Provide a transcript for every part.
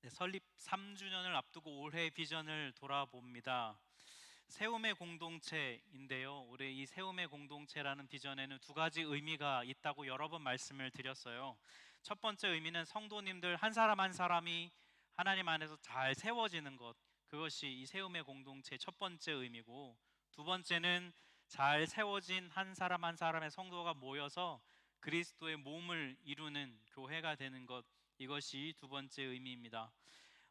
네, 설립 3주년을 앞두고 올해 비전을 돌아봅니다. 세움의 공동체인데요. 올해 이 세움의 공동체라는 비전에는 두 가지 의미가 있다고 여러 번 말씀을 드렸어요. 첫 번째 의미는 성도님들 한 사람 한 사람이 하나님 안에서 잘 세워지는 것, 그것이 이 세움의 공동체의 첫 번째 의미고, 두 번째는 잘 세워진 한 사람 한 사람의 성도가 모여서 그리스도의 몸을 이루는 교회가 되는 것, 이것이 두 번째 의미입니다.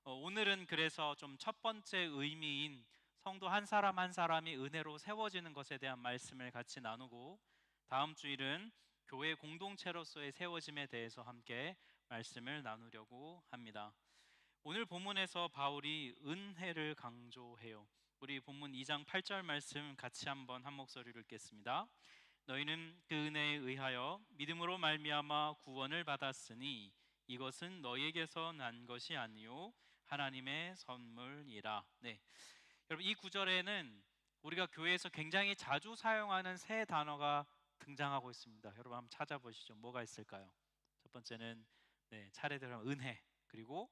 오늘은 그래서 좀 첫 번째 의미인 성도 한 사람 한 사람이 은혜로 세워지는 것에 대한 말씀을 같이 나누고, 다음 주일은 교회 공동체로서의 세워짐에 대해서 함께 말씀을 나누려고 합니다. 오늘 본문에서 바울이 은혜를 강조해요. 우리 본문 2장 8절 말씀 같이 한번 한 목소리로 읽겠습니다. 너희는 그 은혜에 의하여 믿음으로 말미암아 구원을 받았으니 이것은 너희에게서 난 것이 아니요 하나님의 선물이라. 네, 여러분, 이 구절에는 우리가 교회에서 굉장히 자주 사용하는 세 단어가 등장하고 있습니다. 여러분 한번 찾아보시죠. 뭐가 있을까요? 첫 번째는 차례대로 하면 은혜, 그리고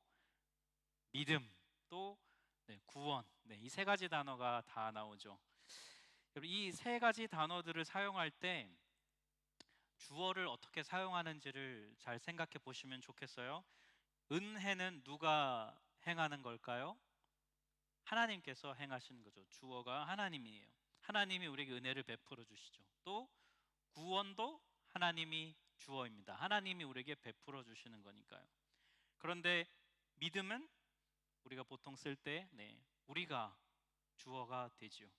믿음, 또 구원. 이 세 가지 단어가 다 나오죠. 여러분, 이 세 가지 단어들을 사용할 때 주어를 어떻게 사용하는지를 잘 생각해 보시면 좋겠어요. 은혜는 누가 행하는 걸까요? 하나님께서 행하시는 거죠. 주어가 하나님이에요. 하나님이 우리에게 은혜를 베풀어 주시죠. 또 구원도 하나님이 주어입니다. 하나님이 우리에게 베풀어 주시는 거니까요. 그런데 믿음은 우리가 보통 쓸 때 우리가 주어가 되지요.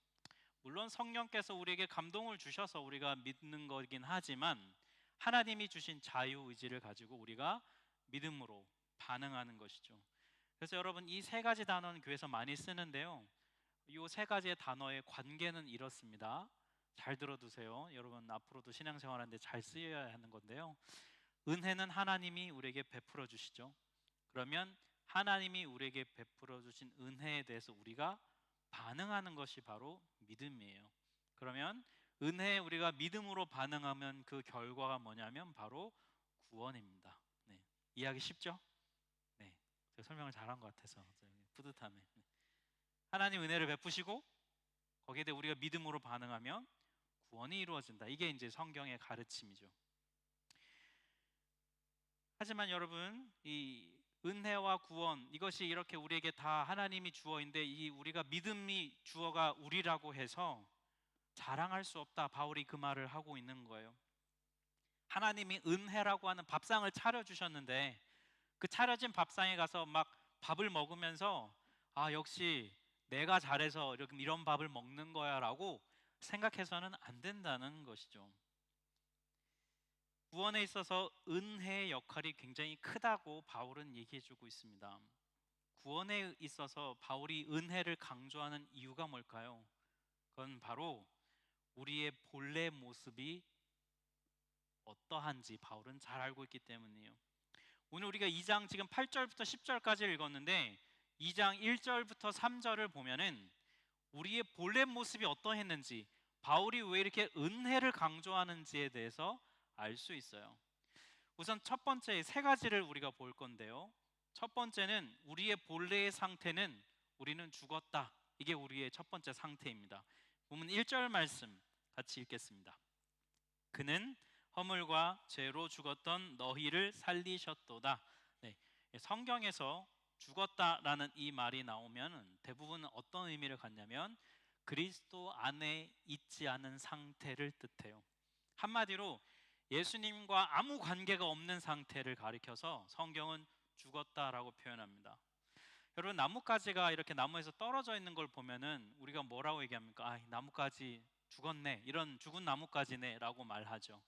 물론 성령께서 우리에게 감동을 주셔서 우리가 믿는 거긴 하지만 하나님이 주신 자유의지를 가지고 우리가 믿음으로 반응하는 것이죠. 그래서 여러분, 이 세 가지 단어는 교회에서 많이 쓰는데요, 이 세 가지의 단어의 관계는 이렇습니다. 잘 들어두세요. 여러분, 앞으로도 신앙생활하는데 잘 쓰여야 하는 건데요, 은혜는 하나님이 우리에게 베풀어 주시죠. 그러면 하나님이 우리에게 베풀어 주신 은혜에 대해서 우리가 반응하는 것이 바로 믿음이에요. 그러면 은혜에 우리가 믿음으로 반응하면 그 결과가 뭐냐면 바로 구원입니다. 이해하기 쉽죠? 제가 설명을 잘한 것 같아서 뿌듯하네. 하나님 은혜를 베푸시고 거기에 대해 우리가 믿음으로 반응하면 구원이 이루어진다. 이게 이제 성경의 가르침이죠. 하지만 여러분, 이 은혜와 구원, 이것이 이렇게 우리에게 다 하나님이 주어인데, 이 우리가 믿음이 주어가 우리라고 해서 자랑할 수 없다, 바울이 그 말을 하고 있는 거예요. 하나님이 은혜라고 하는 밥상을 차려주셨는데 그 차려진 밥상에 가서 막 밥을 먹으면서 역시 내가 잘해서 이런 밥을 먹는 거야 라고 생각해서는 안 된다는 것이죠. 구원에 있어서 은혜의 역할이 굉장히 크다고 바울은 얘기해주고 있습니다. 구원에 있어서 바울이 은혜를 강조하는 이유가 뭘까요? 그건 바로 우리의 본래 모습이 어떠한지 바울은 잘 알고 있기 때문이에요. 오늘 우리가 2장 지금 8절부터 10절까지 읽었는데 2장 1절부터 3절을 보면은 우리의 본래 모습이 어떠했는지, 바울이 왜 이렇게 은혜를 강조하는지에 대해서 알 수 있어요. 우선 첫 번째 세 가지를 우리가 볼 건데요, 첫 번째는 우리의 본래의 상태는 우리는 죽었다. 이게 우리의 첫 번째 상태입니다. 보면 1절 말씀 같이 읽겠습니다. 그는 허물과 죄로 죽었던 너희를 살리셨도다. 성경에서 죽었다라는 이 말이 나오면 대부분 어떤 의미를 갖냐면 그리스도 안에 있지 않은 상태를 뜻해요. 한마디로 예수님과 아무 관계가 없는 상태를 가리켜서 성경은 죽었다라고 표현합니다. 여러분, 나뭇가지가 이렇게 나무에서 떨어져 있는 걸 보면은 우리가 뭐라고 얘기합니까? 이 나뭇가지 죽었네, 이런 죽은 나뭇가지네 라고 말하죠.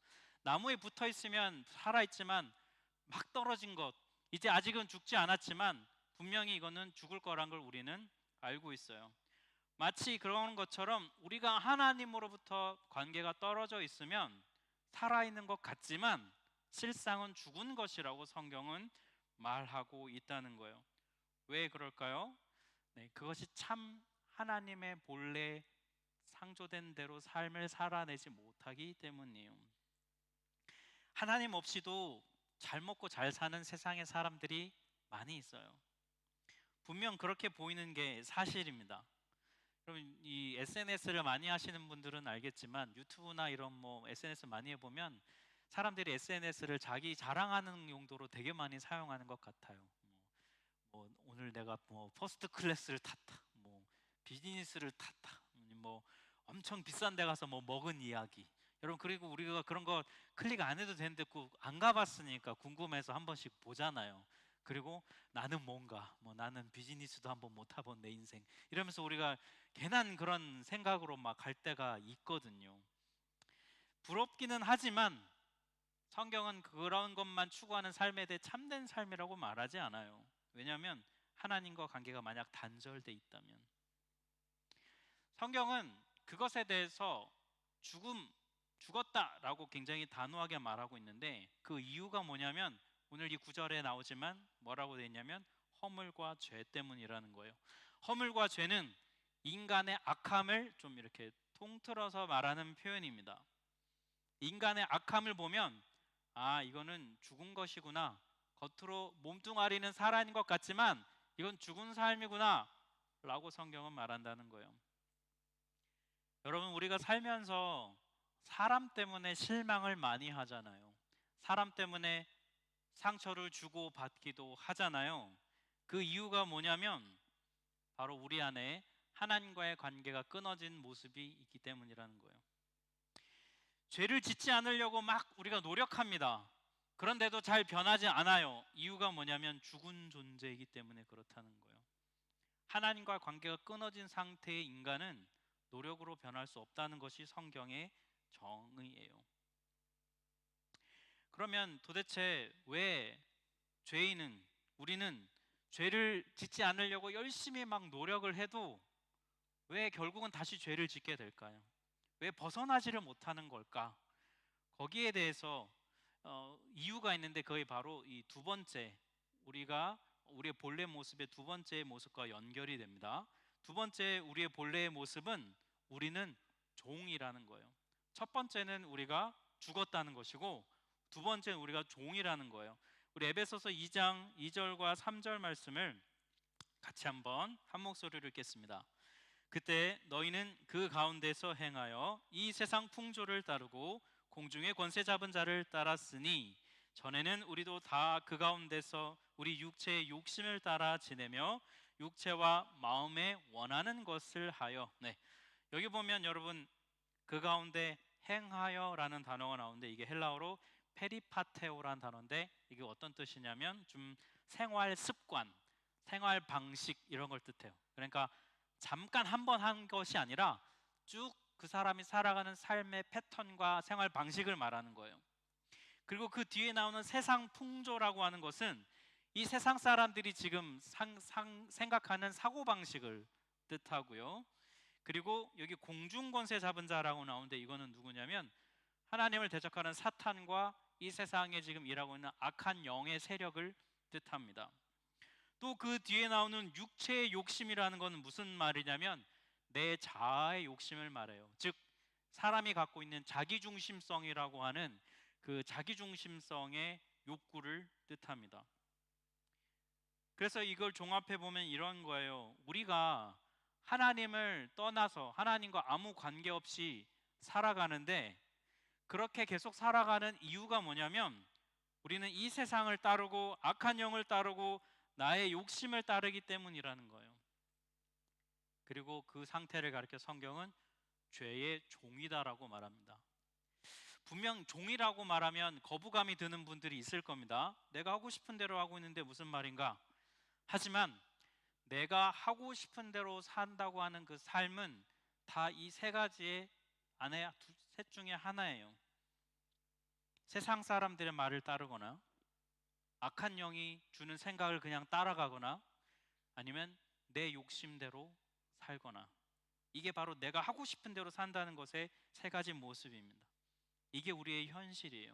나무에 붙어 있으면 살아있지만 막 떨어진 것, 이제 아직은 죽지 않았지만 분명히 이거는 죽을 거란 걸 우리는 알고 있어요. 마치 그런 것처럼 우리가 하나님으로부터 관계가 떨어져 있으면 살아있는 것 같지만 실상은 죽은 것이라고 성경은 말하고 있다는 거예요. 왜 그럴까요? 그것이 참 하나님의 본래 상조된 대로 삶을 살아내지 못하기 때문이에요. 하나님 없이도 잘 먹고 잘 사는 세상의 사람들이 많이 있어요. 분명 그렇게 보이는 게 사실입니다. 그럼 이 SNS를 많이 하시는 분들은 알겠지만 유튜브나 이런 뭐 SNS 많이 해보면 사람들이 SNS를 자기 자랑하는 용도로 되게 많이 사용하는 것 같아요. 뭐 오늘 내가 뭐 퍼스트 클래스를 탔다, 뭐 비즈니스를 탔다, 뭐 엄청 비싼 데 가서 뭐 먹은 이야기. 여러분 그리고 우리가 그런 거 클릭 안 해도 되는데 꼭 안 가봤으니까 궁금해서 한 번씩 보잖아요. 그리고 나는 뭔가 뭐 나는 비즈니스도 한번 못 타본 내 인생 이러면서 우리가 괜한 그런 생각으로 막 갈 때가 있거든요. 부럽기는 하지만 성경은 그런 것만 추구하는 삶에 대해 참된 삶이라고 말하지 않아요. 왜냐하면 하나님과 관계가 만약 단절돼 있다면 성경은 그것에 대해서 죽었다라고 굉장히 단호하게 말하고 있는데 그 이유가 뭐냐면 오늘 이 구절에 나오지만 뭐라고 되어 있냐면 허물과 죄 때문이라는 거예요. 허물과 죄는 인간의 악함을 좀 이렇게 통틀어서 말하는 표현입니다. 인간의 악함을 보면 아 이거는 죽은 것이구나, 겉으로 몸뚱아리는 살아있는 것 같지만 이건 죽은 삶이구나 라고 성경은 말한다는 거예요. 여러분 우리가 살면서 사람 때문에 실망을 많이 하잖아요. 사람 때문에 상처를 주고 받기도 하잖아요. 그 이유가 뭐냐면 바로 우리 안에 하나님과의 관계가 끊어진 모습이 있기 때문이라는 거예요. 죄를 짓지 않으려고 막 우리가 노력합니다. 그런데도 잘 변하지 않아요. 이유가 뭐냐면 죽은 존재이기 때문에 그렇다는 거예요. 하나님과 관계가 끊어진 상태의 인간은 노력으로 변할 수 없다는 것이 성경의 정의예요. 그러면 도대체 왜 우리는 죄를 짓지 않으려고 열심히 막 노력을 해도 왜 결국은 다시 죄를 짓게 될까요? 왜 벗어나지를 못하는 걸까? 거기에 대해서 이유가 있는데 그게 바로 이 두 번째 우리의 본래 모습의 두 번째 모습과 연결이 됩니다. 두 번째 우리의 본래의 모습은 우리는 종이라는 거예요. 첫 번째는 우리가 죽었다는 것이고 두 번째는 우리가 종이라는 거예요. 우리 에베소서 2장 2절과 3절 말씀을 같이 한번 한 목소리로 읽겠습니다. 그때 너희는 그 가운데서 행하여 이 세상 풍조를 따르고 공중의 권세 잡은 자를 따랐으니 전에는 우리도 다 그 가운데서 우리 육체의 욕심을 따라 지내며 육체와 마음에 원하는 것을 하여 여기 보면 여러분 그 가운데 행하여라는 단어가 나오는데 이게 헬라어로 페리파테오라는 단어인데 이게 어떤 뜻이냐면 좀 생활 습관, 생활 방식 이런 걸 뜻해요. 그러니까 잠깐 한 번 한 것이 아니라 쭉 그 사람이 살아가는 삶의 패턴과 생활 방식을 말하는 거예요. 그리고 그 뒤에 나오는 세상 풍조라고 하는 것은 이 세상 사람들이 지금 생각하는 사고 방식을 뜻하고요. 그리고 여기 공중 권세 잡은 자라고 나오는데 이거는 누구냐면 하나님을 대적하는 사탄과 이 세상에 지금 일하고 있는 악한 영의 세력을 뜻합니다. 또 그 뒤에 나오는 육체의 욕심이라는 것은 무슨 말이냐면 내 자아의 욕심을 말해요. 즉 사람이 갖고 있는 자기중심성이라고 하는 그 자기중심성의 욕구를 뜻합니다. 그래서 이걸 종합해 보면 이런 거예요. 우리가 하나님을 떠나서 하나님과 아무 관계없이 살아가는데 그렇게 계속 살아가는 이유가 뭐냐면 우리는 이 세상을 따르고 악한 영을 따르고 나의 욕심을 따르기 때문이라는 거예요. 그리고 그 상태를 가리켜 성경은 죄의 종이다라고 말합니다. 분명 종이라고 말하면 거부감이 드는 분들이 있을 겁니다. 내가 하고 싶은 대로 하고 있는데 무슨 말인가? 하지만 내가 하고 싶은 대로 산다고 하는 그 삶은 다 이 세 가지의 안에 셋 중에 하나예요. 세상 사람들의 말을 따르거나 악한 영이 주는 생각을 그냥 따라가거나 아니면 내 욕심대로 살거나 이게 바로 내가 하고 싶은 대로 산다는 것의 세 가지 모습입니다. 이게 우리의 현실이에요.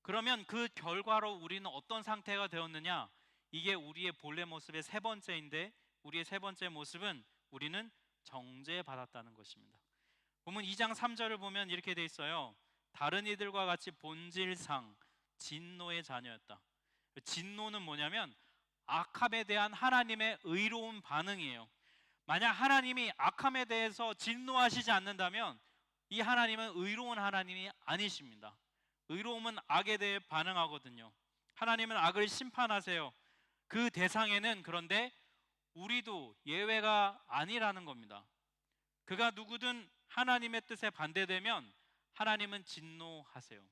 그러면 그 결과로 우리는 어떤 상태가 되었느냐? 이게 우리의 본래 모습의 세 번째인데 우리의 세 번째 모습은 우리는 정죄받았다는 것입니다. 보면 2장 3절을 보면 이렇게 돼 있어요. 다른 이들과 같이 본질상 진노의 자녀였다. 진노는 뭐냐면 악함에 대한 하나님의 의로운 반응이에요. 만약 하나님이 악함에 대해서 진노하시지 않는다면 이 하나님은 의로운 하나님이 아니십니다. 의로움은 악에 대해 반응하거든요. 하나님은 악을 심판하세요. 그 대상에는 그런데 우리도 예외가 아니라는 겁니다. 그가 누구든 하나님의 뜻에 반대되면 하나님은 진노하세요.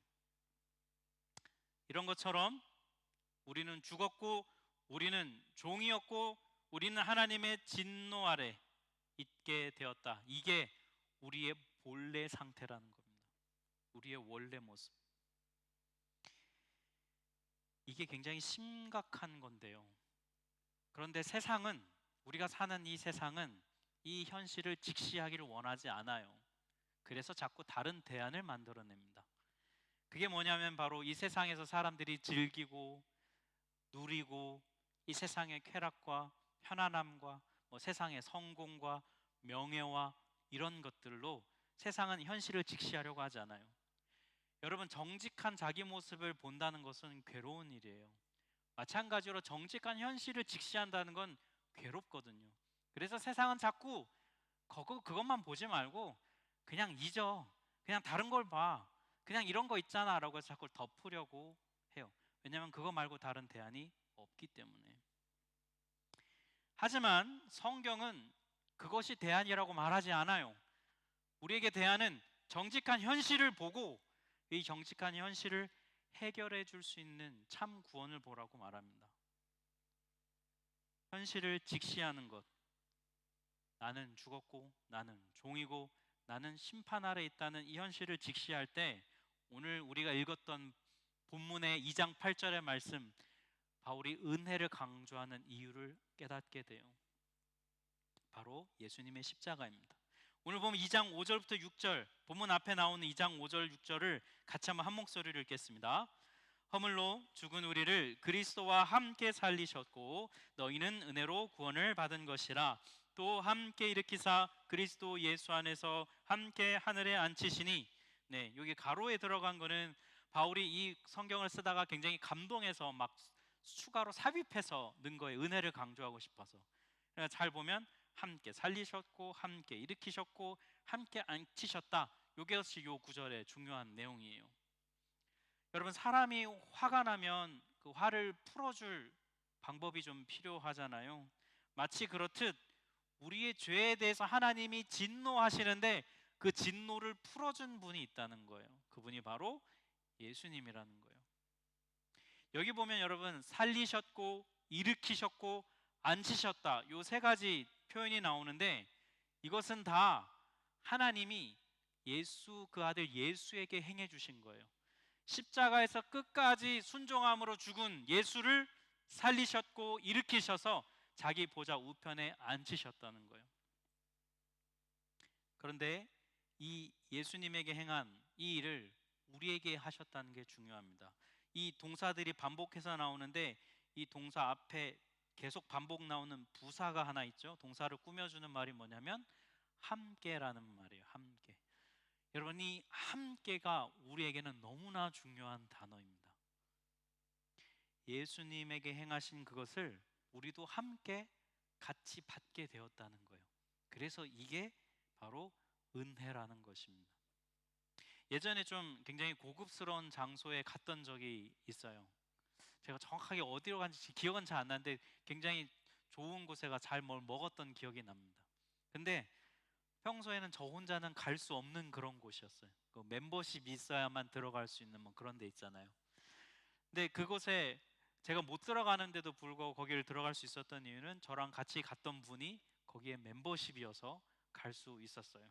이런 것처럼 우리는 죽었고 우리는 종이었고 우리는 하나님의 진노 아래 있게 되었다. 이게 우리의 본래 상태라는 겁니다. 우리의 원래 모습. 이게 굉장히 심각한 건데요. 그런데 세상은, 우리가 사는 이 세상은 이 현실을 직시하기를 원하지 않아요. 그래서 자꾸 다른 대안을 만들어냅니다. 그게 뭐냐면 바로 이 세상에서 사람들이 즐기고 누리고 이 세상의 쾌락과 편안함과 세상의 성공과 명예와 이런 것들로 세상은 현실을 직시하려고 하지 않아요. 여러분, 정직한 자기 모습을 본다는 것은 괴로운 일이에요. 마찬가지로 정직한 현실을 직시한다는 건 괴롭거든요. 그래서 세상은 자꾸 그것만 보지 말고 그냥 잊어, 그냥 다른 걸 봐, 그냥 이런 거 있잖아 라고 해서 자꾸 덮으려고 해요. 왜냐하면 그거 말고 다른 대안이 없기 때문에. 하지만 성경은 그것이 대안이라고 말하지 않아요. 우리에게 대안은 정직한 현실을 보고 이 정직한 현실을 해결해 줄 수 있는 참 구원을 보라고 말합니다. 현실을 직시하는 것. 나는 죽었고 나는 종이고 나는 심판 아래 있다는 이 현실을 직시할 때 오늘 우리가 읽었던 본문의 2장 8절의 말씀, 바울이 은혜를 강조하는 이유를 깨닫게 돼요. 바로 예수님의 십자가입니다. 오늘 보면 2장 5절부터 6절, 본문 앞에 나오는 2장 5절 6절을 같이 한번 한 목소리로 읽겠습니다. 허물로 죽은 우리를 그리스도와 함께 살리셨고 너희는 은혜로 구원을 받은 것이라. 또 함께 일으키사 그리스도 예수 안에서 함께 하늘에 앉히시니. 네, 여기 가로에 들어간 거는 바울이 이 성경을 쓰다가 굉장히 감동해서 막 추가로 삽입해서 넣은 거예요. 은혜를 강조하고 싶어서. 그러니까 잘 보면 함께 살리셨고 함께 일으키셨고 함께 앉히셨다. 이것이 요 구절의 중요한 내용이에요. 여러분, 사람이 화가 나면 그 화를 풀어줄 방법이 좀 필요하잖아요. 마치 그렇듯 우리의 죄에 대해서 하나님이 진노하시는데 그 진노를 풀어준 분이 있다는 거예요. 그분이 바로 예수님이라는 거예요. 여기 보면 여러분, 살리셨고 일으키셨고 앉히셨다, 요 세 가지 표현이 나오는데 이것은 다 하나님이 예수, 그 아들 예수에게 행해 주신 거예요. 십자가에서 끝까지 순종함으로 죽은 예수를 살리셨고 일으키셔서 자기 보좌 우편에 앉히셨다는 거예요. 그런데 이 예수님에게 행한 이 일을 우리에게 하셨다는 게 중요합니다. 이 동사들이 반복해서 나오는데 이 동사 앞에 계속 반복 나오는 부사가 하나 있죠. 동사를 꾸며주는 말이 뭐냐면 함께라는 말이에요. 함께. 여러분, 이 함께가 우리에게는 너무나 중요한 단어입니다. 예수님에게 행하신 그것을 우리도 함께 같이 받게 되었다는 거예요. 그래서 이게 바로 은혜라는 것입니다. 예전에 좀 굉장히 고급스러운 장소에 갔던 적이 있어요. 제가 정확하게 어디로 간지 기억은 잘 안 나는데 굉장히 좋은 곳에 잘 뭘 먹었던 기억이 납니다. 근데 평소에는 저 혼자는 갈 수 없는 그런 곳이었어요. 그 멤버십이 있어야만 들어갈 수 있는 그런 데 있잖아요. 근데 그곳에 제가 못 들어가는데도 불구하고 거기를 들어갈 수 있었던 이유는 저랑 같이 갔던 분이 거기에 멤버십이어서 갈 수 있었어요.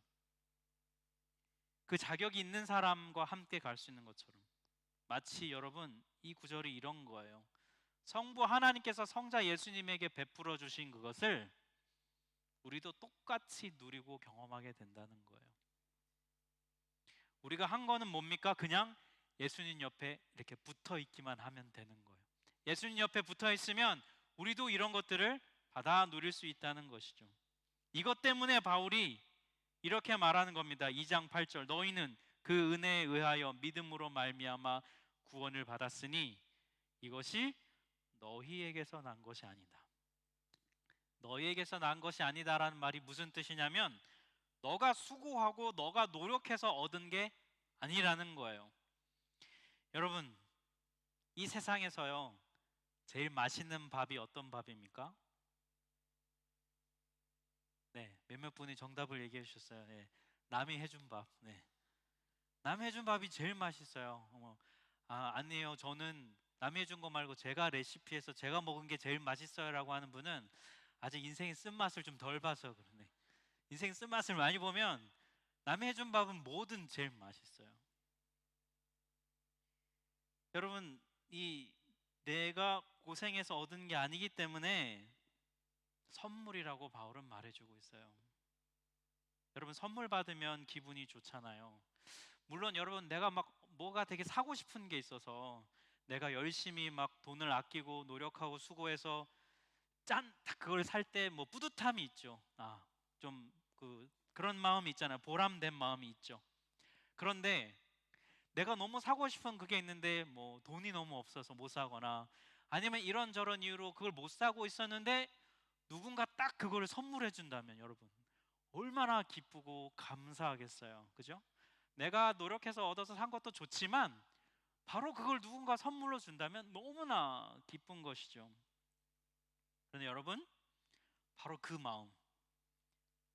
그 자격이 있는 사람과 함께 갈 수 있는 것처럼, 마치 여러분 이 구절이 이런 거예요. 성부 하나님께서 성자 예수님에게 베풀어 주신 그것을 우리도 똑같이 누리고 경험하게 된다는 거예요. 우리가 한 거는 뭡니까? 그냥 예수님 옆에 이렇게 붙어 있기만 하면 되는 거예요. 예수님 옆에 붙어 있으면 우리도 이런 것들을 받아 누릴 수 있다는 것이죠. 이것 때문에 바울이 이렇게 말하는 겁니다. 2장 8절, 너희는 그 은혜에 의하여 믿음으로 말미암아 구원을 받았으니 이것이 너희에게서 난 것이 아니다. 너희에게서 난 것이 아니다라는 말이 무슨 뜻이냐면 너가 수고하고 너가 노력해서 얻은 게 아니라는 거예요. 여러분, 이 세상에서요 제일 맛있는 밥이 어떤 밥입니까? 네, 몇몇 분이 정답을 얘기해 주셨어요. 네, 남이 해준 밥. 네, 남이 해준 밥이 제일 맛있어요. 아니에요. 저는 남이 해준 거 말고 제가 레시피해서 제가 먹은 게 제일 맛있어요라고 하는 분은 아직 인생의 쓴맛을 좀 덜 봐서 그러네. 인생 쓴맛을 많이 보면 남이 해준 밥은 뭐든 제일 맛있어요. 여러분, 이 내가 고생해서 얻은 게 아니기 때문에 선물이라고 바울은 말해주고 있어요. 여러분, 선물 받으면 기분이 좋잖아요. 물론 여러분, 내가 막 뭐가 되게 사고 싶은 게 있어서 내가 열심히 막 돈을 아끼고 노력하고 수고해서 짠! 딱 그걸 살 때 뭐 뿌듯함이 있죠. 좀 그런 마음이 있잖아요. 보람된 마음이 있죠. 그런데 내가 너무 사고 싶은 그게 있는데 뭐 돈이 너무 없어서 못 사거나 아니면 이런저런 이유로 그걸 못 사고 있었는데 누군가 딱 그걸 선물해 준다면 여러분 얼마나 기쁘고 감사하겠어요. 그죠? 내가 노력해서 얻어서 산 것도 좋지만 바로 그걸 누군가 선물로 준다면 너무나 기쁜 것이죠. 그런데 여러분, 바로 그 마음,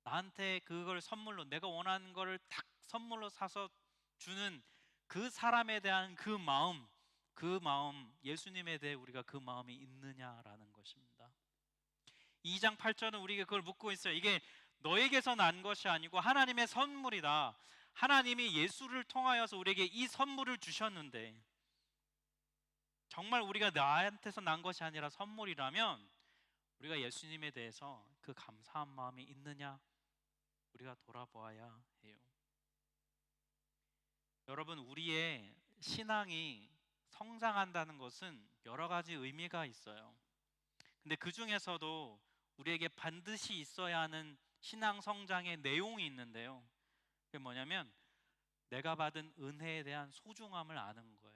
나한테 그걸 선물로 내가 원하는 거를 딱 선물로 사서 주는 그 사람에 대한 그 마음, 예수님에 대해 우리가 그 마음이 있느냐라는 것입니다. 2장 8절은 우리에게 그걸 묻고 있어요. 이게 너에게서 난 것이 아니고 하나님의 선물이다. 하나님이 예수를 통하여서 우리에게 이 선물을 주셨는데 정말 우리가 나한테서 난 것이 아니라 선물이라면 우리가 예수님에 대해서 그 감사한 마음이 있느냐 우리가 돌아보아야 해요. 여러분, 우리의 신앙이 성장한다는 것은 여러 가지 의미가 있어요. 근데 그 중에서도 우리에게 반드시 있어야 하는 신앙 성장의 내용이 있는데요. 그게 뭐냐면 내가 받은 은혜에 대한 소중함을 아는 거예요.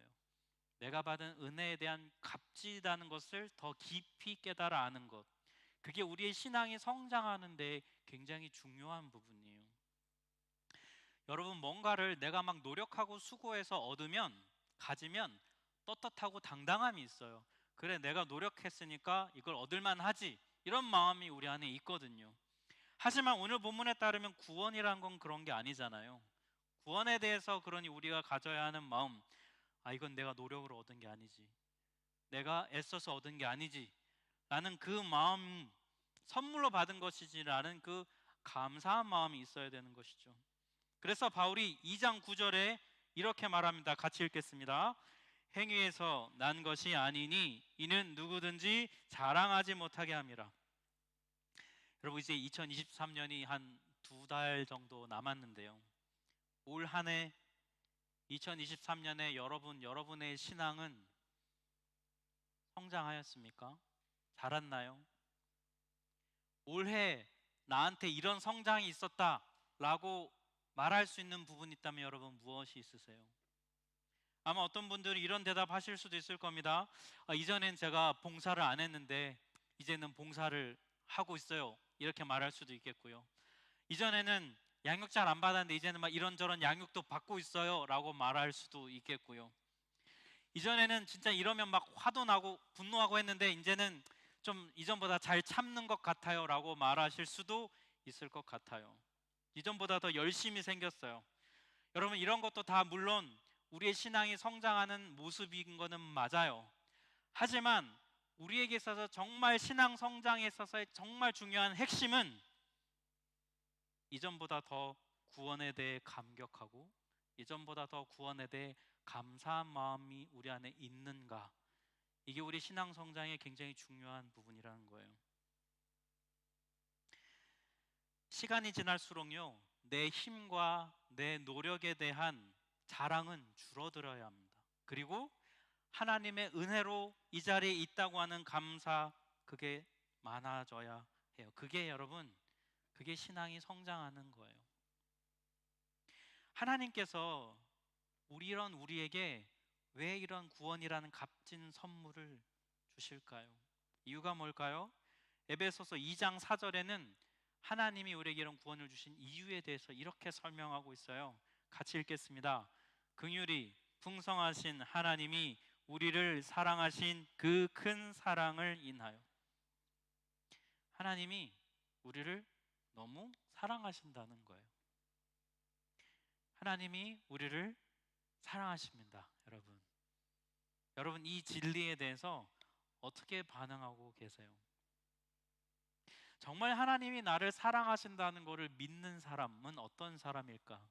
내가 받은 은혜에 대한 값지다는 것을 더 깊이 깨달아 아는 것. 그게 우리의 신앙이 성장하는 데 굉장히 중요한 부분이에요. 여러분, 뭔가를 내가 막 노력하고 수고해서 얻으면 가지면 떳떳하고 당당함이 있어요. 그래, 내가 노력했으니까 이걸 얻을만 하지, 이런 마음이 우리 안에 있거든요. 하지만 오늘 본문에 따르면 구원이란 건 그런 게 아니잖아요. 구원에 대해서 그러니 우리가 가져야 하는 마음, 이건 내가 노력으로 얻은 게 아니지, 내가 애써서 얻은 게 아니지 라는 그 마음, 선물로 받은 것이지라는 그 감사한 마음이 있어야 되는 것이죠. 그래서 바울이 2장 9절에 이렇게 말합니다. 같이 읽겠습니다. 행위에서 난 것이 아니니 이는 누구든지 자랑하지 못하게 함이라. 여러분, 이제 2023년이 한 2달 정도 남았는데요. 올 한 해 2023년에 여러분의 신앙은 성장하였습니까? 자랐나요? 올해 나한테 이런 성장이 있었다라고 말할 수 있는 부분이 있다면 여러분 무엇이 있으세요? 아마 어떤 분들이 이런 대답하실 수도 있을 겁니다. 이전엔 제가 봉사를 안 했는데 이제는 봉사를 하고 있어요. 이렇게 말할 수도 있겠고요. 이전에는 양육 잘 안 받았는데 이제는 막 이런저런 양육도 받고 있어요 라고 말할 수도 있겠고요. 이전에는 진짜 이러면 막 화도 나고 분노하고 했는데 이제는 좀 이전보다 잘 참는 것 같아요 라고 말하실 수도 있을 것 같아요. 이전보다 더 열심히 생겼어요. 여러분, 이런 것도 다 물론 우리의 신앙이 성장하는 모습인 거는 맞아요. 하지만 우리에게 있어서 정말 신앙 성장에 있어서의 정말 중요한 핵심은 이전보다 더 구원에 대해 감격하고 이전보다 더 구원에 대해 감사한 마음이 우리 안에 있는가, 이게 우리 신앙 성장의 굉장히 중요한 부분이라는 거예요. 시간이 지날수록요 내 힘과 내 노력에 대한 자랑은 줄어들어야 합니다. 그리고 하나님의 은혜로 이 자리에 있다고 하는 감사, 그게 많아져야 해요. 그게 여러분, 그게 신앙이 성장하는 거예요. 하나님께서 우리에게 왜 이런 구원이라는 값진 선물을 주실까요? 이유가 뭘까요? 에베소서 2장 4절에는 하나님이 우리에게 이런 구원을 주신 이유에 대해서 이렇게 설명하고 있어요. 같이 읽겠습니다. 긍휼이 풍성하신 하나님이 우리를 사랑하신 그 큰 사랑을 인하여. 하나님이 우리를 너무 사랑하신다는 거예요. 하나님이 우리를 사랑하십니다. 여러분 이 진리에 대해서 어떻게 반응하고 계세요? 정말 하나님이 나를 사랑하신다는 것을 믿는 사람은 어떤 사람일까?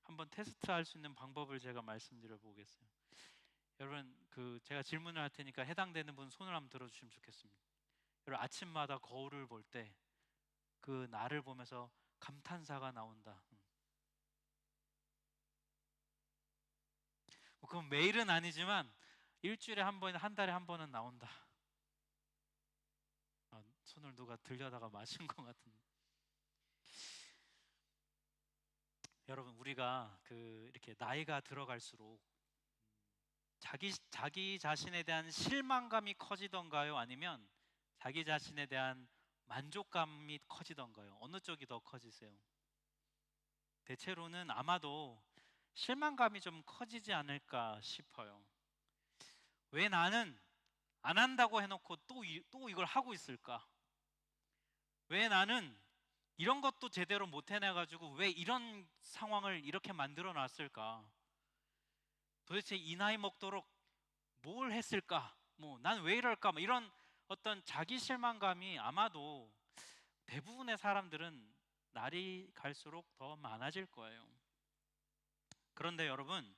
한번 테스트할 수 있는 방법을 제가 말씀드려 보겠어요. 여러분 제가 질문을 할 테니까 해당되는 분 손을 한번 들어주시면 좋겠습니다. 여러분 아침마다 거울을 볼 때 그 나를 보면서 감탄사가 나온다. 그럼 매일은 아니지만 일주일에 한 번, 한 달에 한 번은 나온다. 손을 누가 들려다가 마신 것 같은데. 여러분 우리가 이렇게 나이가 들어갈수록 자기 자신에 대한 실망감이 커지던가요? 아니면 자기 자신에 대한 만족감이 커지던가요? 어느 쪽이 더 커지세요? 대체로는 아마도 실망감이 좀 커지지 않을까 싶어요. 왜 나는 안 한다고 해놓고 또 이걸 하고 있을까? 왜 나는 이런 것도 제대로 못 해내가지고 왜 이런 상황을 이렇게 만들어 놨을까? 도대체 이 나이 먹도록 뭘 했을까? 난 왜 이럴까? 이런 어떤 자기 실망감이 아마도 대부분의 사람들은 날이 갈수록 더 많아질 거예요. 그런데 여러분,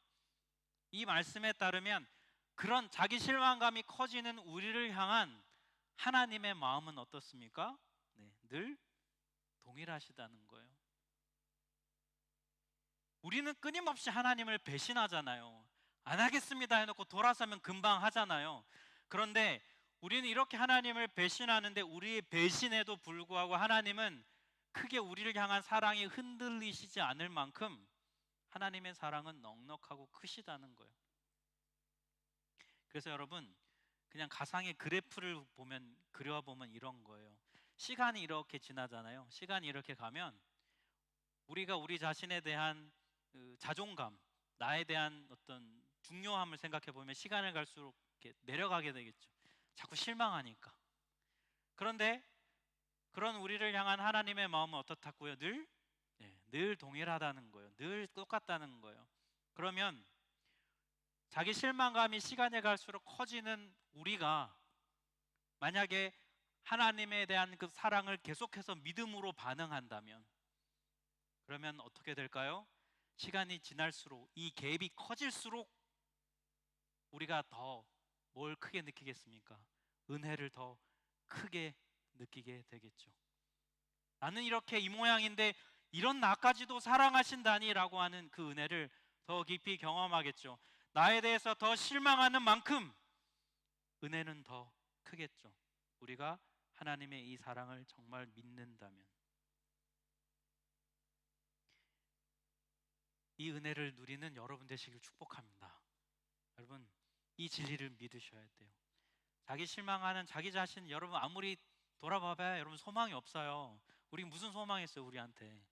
이 말씀에 따르면 그런 자기 실망감이 커지는 우리를 향한 하나님의 마음은 어떻습니까? 늘 동일하시다는 거예요. 우리는 끊임없이 하나님을 배신하잖아요. 안 하겠습니다 해놓고 돌아서면 금방 하잖아요. 그런데 우리는 이렇게 하나님을 배신하는데 우리의 배신에도 불구하고 하나님은 크게 우리를 향한 사랑이 흔들리시지 않을 만큼 하나님의 사랑은 넉넉하고 크시다는 거예요. 그래서 여러분 그냥 가상의 그래프를 그려보면 이런 거예요. 시간이 이렇게 지나잖아요. 시간이 이렇게 가면 우리가 우리 자신에 대한 자존감, 나에 대한 어떤 중요함을 생각해 보면 시간을 갈수록 이렇게 내려가게 되겠죠. 자꾸 실망하니까. 그런데 그런 우리를 향한 하나님의 마음은 어떻다고요? 늘 동일하다는 거예요. 늘 똑같다는 거예요. 그러면 자기 실망감이 시간이 갈수록 커지는 우리가 만약에 하나님에 대한 그 사랑을 계속해서 믿음으로 반응한다면 그러면 어떻게 될까요? 시간이 지날수록 이 갭이 커질수록 우리가 더 뭘 크게 느끼겠습니까? 은혜를 더 크게 느끼게 되겠죠. 나는 이렇게 이 모양인데 이런 나까지도 사랑하신다니 라고 하는 그 은혜를 더 깊이 경험하겠죠. 나에 대해서 더 실망하는 만큼 은혜는 더 크겠죠. 우리가 하나님의 이 사랑을 정말 믿는다면 이 은혜를 누리는 여러분 되시길 축복합니다. 여러분 이 진리를 믿으셔야 돼요. 자기 실망하는 자기 자신 여러분 아무리 돌아봐봐야 여러분 소망이 없어요. 우리 무슨 소망이 있어요 우리한테.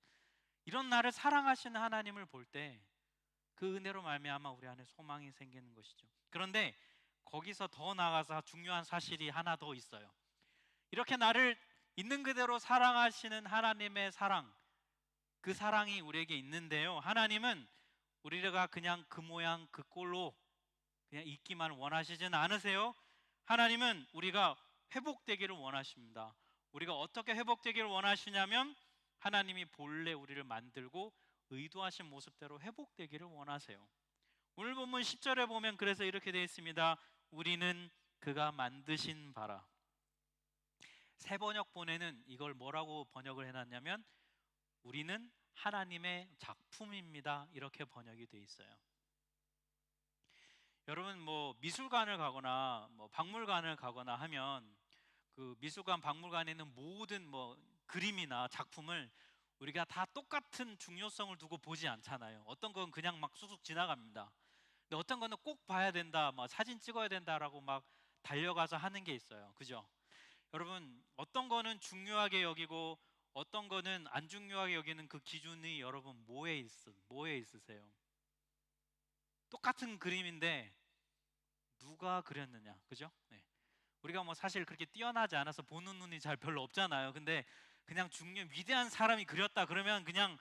이런 나를 사랑하시는 하나님을 볼 때 그 은혜로 말미암아 우리 안에 소망이 생기는 것이죠. 그런데 거기서 더 나아가서 중요한 사실이 하나 더 있어요. 이렇게 나를 있는 그대로 사랑하시는 하나님의 사랑, 그 사랑이 우리에게 있는데요. 하나님은 우리가 그냥 그 모양 그 꼴로 그냥 있기만 원하시지는 않으세요. 하나님은 우리가 회복되기를 원하십니다. 우리가 어떻게 회복되기를 원하시냐면 하나님이 본래 우리를 만들고 의도하신 모습대로 회복되기를 원하세요. 오늘 본문 10절에 보면 그래서 이렇게 되어 있습니다. 우리는 그가 만드신 바라. 새 번역본에는 이걸 뭐라고 번역을 해놨냐면 우리는 하나님의 작품입니다 이렇게 번역이 되어 있어요. 여러분 미술관을 가거나 박물관을 가거나 하면 그 미술관 박물관에 있는 모든 그림이나 작품을 우리가 다 똑같은 중요성을 두고 보지 않잖아요. 어떤 건 그냥 막 쑥쑥 지나갑니다. 근데 어떤 거는 꼭 봐야 된다, 사진 찍어야 된다라고 막 달려가서 하는 게 있어요. 그죠? 여러분, 어떤 거는 중요하게 여기고 어떤 거는 안 중요하게 여기는 그 기준이 여러분 뭐에 있으세요? 똑같은 그림인데 누가 그렸느냐, 그죠? 네. 우리가 뭐 사실 그렇게 뛰어나지 않아서 보는 눈이 잘 별로 없잖아요. 근데 그냥 위대한 사람이 그렸다 그러면 그냥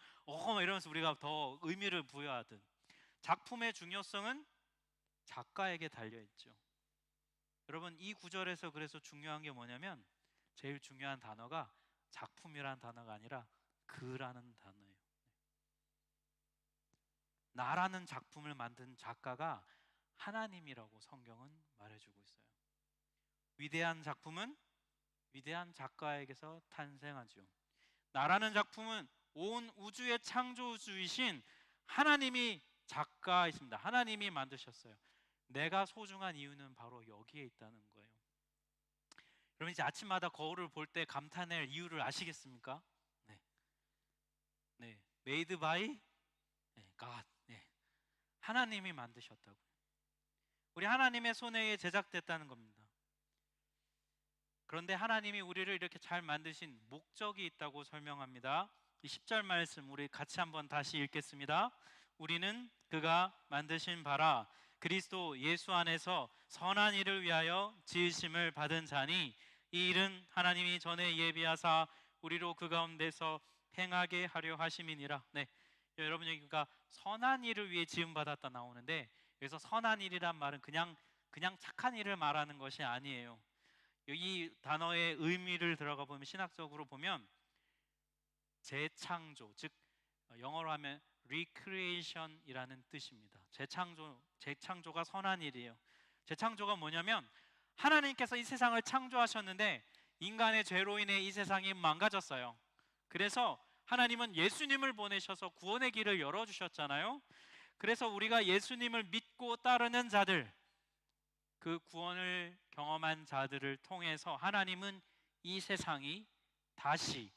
이러면서 우리가 더 의미를 부여하든, 작품의 중요성은 작가에게 달려 있죠. 여러분, 이 구절에서 그래서 중요한 게 뭐냐면 제일 중요한 단어가 작품이라는 단어가 아니라 그라는 단어예요. 나라는 작품을 만든 작가가 하나님이라고 성경은 말해주고 있어요. 위대한 작품은 위대한 작가에게서 탄생하죠. 나라는 작품은 온 우주의 창조주이신 하나님이 작가이십니다. 하나님이 만드셨어요. 내가 소중한 이유는 바로 여기에 있다는 거예요. 여러분, 이제 아침마다 거울을 볼 때 감탄할 이유를 아시겠습니까? 네, 네, made by God. 네. 하나님이 만드셨다고요. 우리 하나님의 손에 제작됐다는 겁니다. 그런데 하나님이 우리를 이렇게 잘 만드신 목적이 있다고 설명합니다. 이 10절 말씀 우리 같이 한번 다시 읽겠습니다. 우리는 그가 만드신 바라 그리스도 예수 안에서 선한 일을 위하여 지으심을 받은 자니 이 일은 하나님이 전에 예비하사 우리로 그 가운데서 행하게 하려 하심이니라. 네, 여러분, 여기가 선한 일을 위해 지음 받았다 나오는데 여기서 선한 일이란 말은 그냥 착한 일을 말하는 것이 아니에요. 이 단어의 의미를 들어가 보면 신학적으로 보면 재창조, 즉 영어로 하면 recreation이라는 뜻입니다. 재창조가 선한 일이에요. 재창조가 뭐냐면 하나님께서 이 세상을 창조하셨는데 인간의 죄로 인해 이 세상이 망가졌어요. 그래서 하나님은 예수님을 보내셔서 구원의 길을 열어주셨잖아요. 그래서 우리가 예수님을 믿고 따르는 자들, 그 구원을 경험한 자들을 통해서 하나님은 이 세상이 다시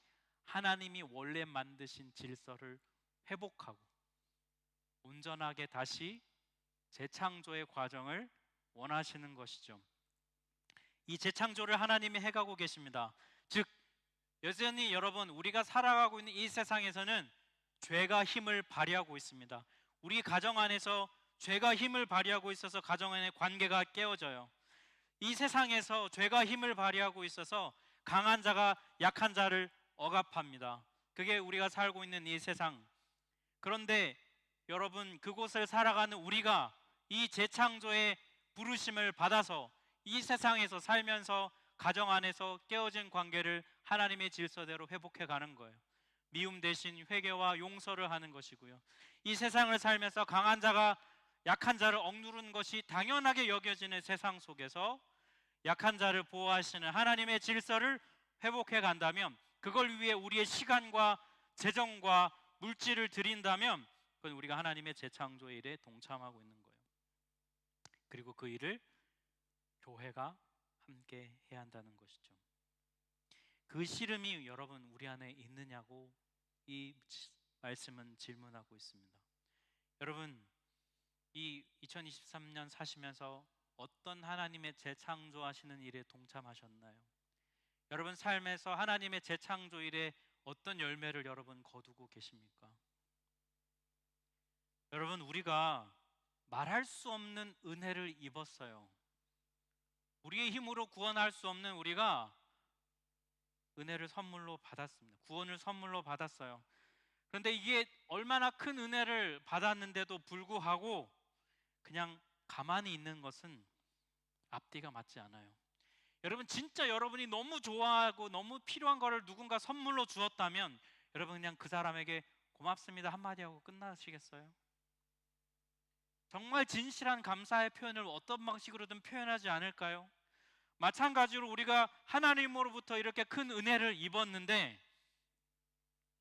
하나님이 원래 만드신 질서를 회복하고 온전하게 다시 재창조의 과정을 원하시는 것이죠. 이 재창조를 하나님이 해가고 계십니다. 즉 여전히 여러분, 우리가 살아가고 있는 이 세상에서는 죄가 힘을 발휘하고 있습니다. 우리 가정 안에서 죄가 힘을 발휘하고 있어서 가정 안의 관계가 깨어져요. 이 세상에서 죄가 힘을 발휘하고 있어서 강한 자가 약한 자를 억압합니다. 그게 우리가 살고 있는 이 세상. 그런데 여러분, 그곳을 살아가는 우리가 이 재창조의 부르심을 받아서 이 세상에서 살면서 가정 안에서 깨어진 관계를 하나님의 질서대로 회복해 가는 거예요. 미움 대신 회개와 용서를 하는 것이고요. 이 세상을 살면서 강한 자가 약한 자를 억누르는 것이 당연하게 여겨지는 세상 속에서 약한 자를 보호하시는 하나님의 질서를 회복해 간다면, 그걸 위해 우리의 시간과 재정과 물질을 드린다면 그건 우리가 하나님의 재창조의 일에 동참하고 있는 거예요. 그리고 그 일을 교회가 함께 해야 한다는 것이죠. 그 씨름이 여러분 우리 안에 있느냐고 이 말씀은 질문하고 있습니다. 여러분, 이 2023년 사시면서 어떤 하나님의 재창조하시는 일에 동참하셨나요? 여러분 삶에서 하나님의 재창조 일에 어떤 열매를 여러분 거두고 계십니까? 여러분, 우리가 말할 수 없는 은혜를 입었어요. 우리의 힘으로 구원할 수 없는 우리가 은혜를 선물로 받았습니다. 구원을 선물로 받았어요. 그런데 이게 얼마나 큰 은혜를 받았는데도 불구하고 그냥 가만히 있는 것은 앞뒤가 맞지 않아요. 여러분, 진짜 여러분이 너무 좋아하고 너무 필요한 거를 누군가 선물로 주었다면 여러분 그냥 그 사람에게 고맙습니다 한마디 하고 끝나시겠어요? 정말 진실한 감사의 표현을 어떤 방식으로든 표현하지 않을까요? 마찬가지로 우리가 하나님으로부터 이렇게 큰 은혜를 입었는데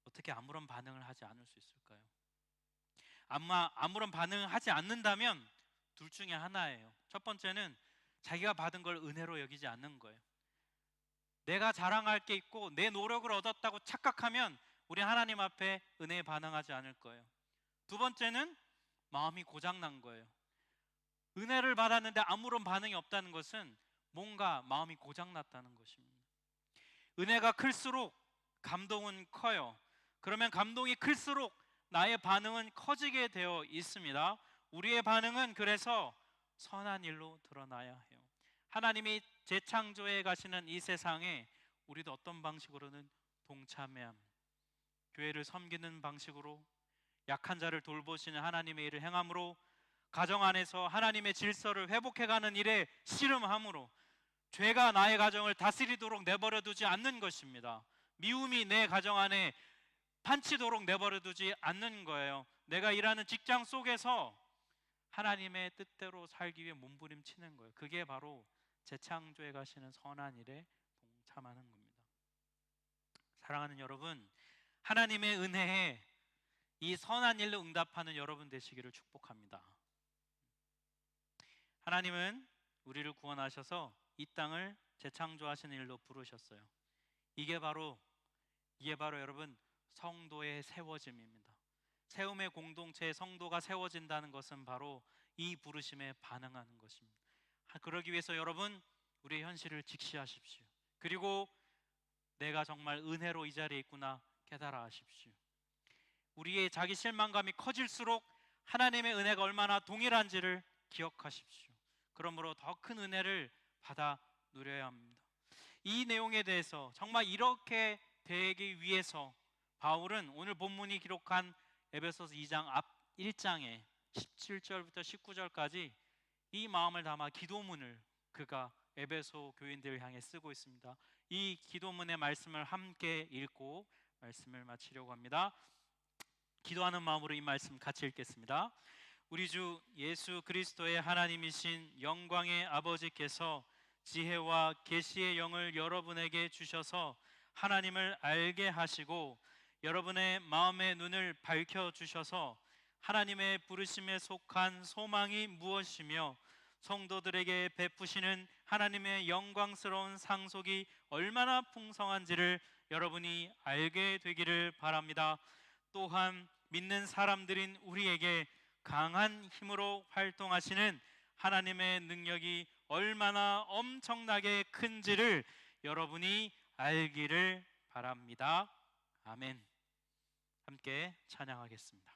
어떻게 아무런 반응을 하지 않을 수 있을까요? 아무런 반응을 하지 않는다면 둘 중에 하나예요. 첫 번째는 자기가 받은 걸 은혜로 여기지 않는 거예요. 내가 자랑할 게 있고 내 노력을 얻었다고 착각하면 우리 하나님 앞에 은혜에 반응하지 않을 거예요. 두 번째는 마음이 고장난 거예요. 은혜를 받았는데 아무런 반응이 없다는 것은 뭔가 마음이 고장났다는 것입니다. 은혜가 클수록 감동은 커요. 그러면 감동이 클수록 나의 반응은 커지게 되어 있습니다. 우리의 반응은 그래서 선한 일로 드러나야 해요. 하나님이 재창조해 가시는 이 세상에 우리도 어떤 방식으로는 동참해야 합니다. 교회를 섬기는 방식으로, 약한 자를 돌보시는 하나님의 일을 행함으로, 가정 안에서 하나님의 질서를 회복해가는 일에 씨름함으로, 죄가 나의 가정을 다스리도록 내버려 두지 않는 것입니다. 미움이 내 가정 안에 판치도록 내버려 두지 않는 거예요. 내가 일하는 직장 속에서 하나님의 뜻대로 살기 위해 몸부림치는 거예요. 그게 바로 재창조해 가시는 선한 일에 동참하는 겁니다. 사랑하는 여러분, 하나님의 은혜에 이 선한 일로 응답하는 여러분 되시기를 축복합니다. 하나님은 우리를 구원하셔서 이 땅을 재창조하시는 일로 부르셨어요. 이게 바로 여러분 성도의 세워짐입니다. 세움의 공동체의 성도가 세워진다는 것은 바로 이 부르심에 반응하는 것입니다. 그러기 위해서 여러분, 우리의 현실을 직시하십시오. 그리고 내가 정말 은혜로 이 자리에 있구나 깨달아 하십시오. 우리의 자기 실망감이 커질수록 하나님의 은혜가 얼마나 동일한지를 기억하십시오. 그러므로 더 큰 은혜를 받아 누려야 합니다. 이 내용에 대해서 정말 이렇게 되기 위해서 바울은 오늘 본문이 기록한 에베소서 2장 앞 1장에 17절부터 19절까지 이 마음을 담아 기도문을 그가 에베소 교인들을 향해 쓰고 있습니다. 이 기도문의 말씀을 함께 읽고 말씀을 마치려고 합니다. 기도하는 마음으로 이 말씀 같이 읽겠습니다. 우리 주 예수 그리스도의 하나님이신 영광의 아버지께서 지혜와 계시의 영을 여러분에게 주셔서 하나님을 알게 하시고 여러분의 마음의 눈을 밝혀 주셔서 하나님의 부르심에 속한 소망이 무엇이며 성도들에게 베푸시는 하나님의 영광스러운 상속이 얼마나 풍성한지를 여러분이 알게 되기를 바랍니다. 또한 믿는 사람들인 우리에게 강한 힘으로 활동하시는 하나님의 능력이 얼마나 엄청나게 큰지를 여러분이 알기를 바랍니다. 아멘. 함께 찬양하겠습니다.